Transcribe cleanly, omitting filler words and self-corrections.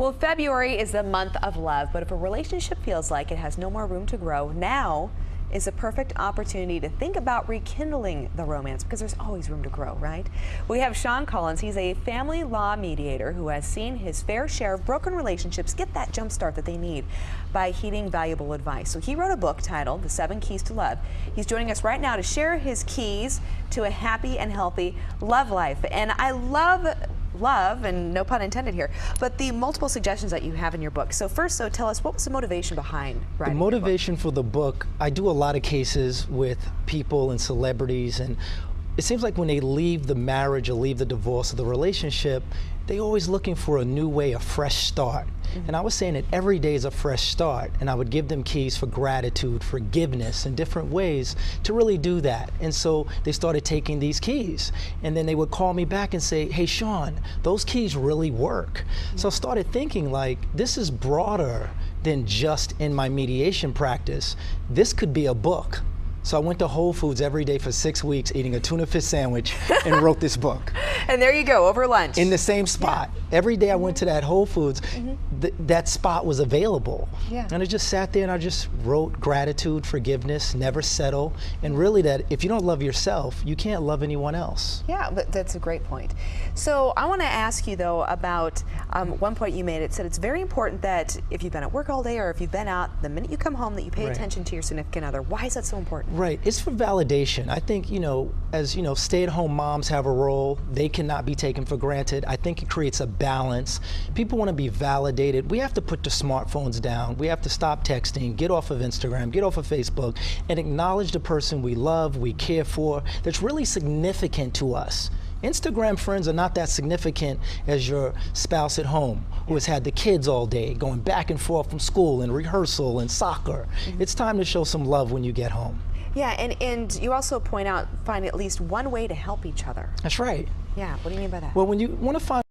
Well, February is the month of love, but if a relationship feels like it has no more room to grow, now is a perfect opportunity to think about rekindling the romance, because there's always room to grow, right? We have Sean Collins. He's a family law mediator who has seen his fair share of broken relationships get that jump start that they need by heeding valuable advice. So he wrote a book titled The 7 Keys to Love. He's joining us right now to share his keys to a happy and healthy love life. And I love, and no pun intended here, but the multiple suggestions that you have in your book. So first, tell us, what was the motivation behind writing The motivation for the book, I do a lot of cases with people and celebrities, and it seems like when they leave the marriage or leave the divorce or the relationship, they're always looking for a new way, a fresh start. And I was saying that every day is a fresh start, and I would give them keys for gratitude, forgiveness, and different ways to really do that. And so they started taking these keys, and then they would call me back and say, hey Sean, those keys really work. So I started thinking, like, this is broader than just in my mediation practice. This could be a book. So I went to Whole Foods every day for 6 weeks eating a tuna fish sandwich and wrote this book. And there you go, over lunch. In the same spot. Yeah. Every day I went to that Whole Foods, that spot was available. Yeah. And I just sat there and I just wrote gratitude, forgiveness, never settle, and really that if you don't love yourself, you can't love anyone else. Yeah, but that's a great point. So I want to ask you though about one point you made. It said it's very important that if you've been at work all day or if you've been out, the minute you come home that you pay attention to your significant other. Why is that so important? Right, it's for validation. I think, as stay-at-home moms have a role, they cannot be taken for granted. I think it creates a balance. People want to be validated. We have to put the smartphones down. We have to stop texting, get off of Instagram, get off of Facebook, and acknowledge the person we love, we care for, that's really significant to us. Instagram friends are not that significant as your spouse at home who has had the kids all day going back and forth from school and rehearsal and soccer. It's time to show some love when you get home. Yeah, and you also point out, find at least one way to help each other. That's right. Yeah, what do you mean by that? Well, when you want to find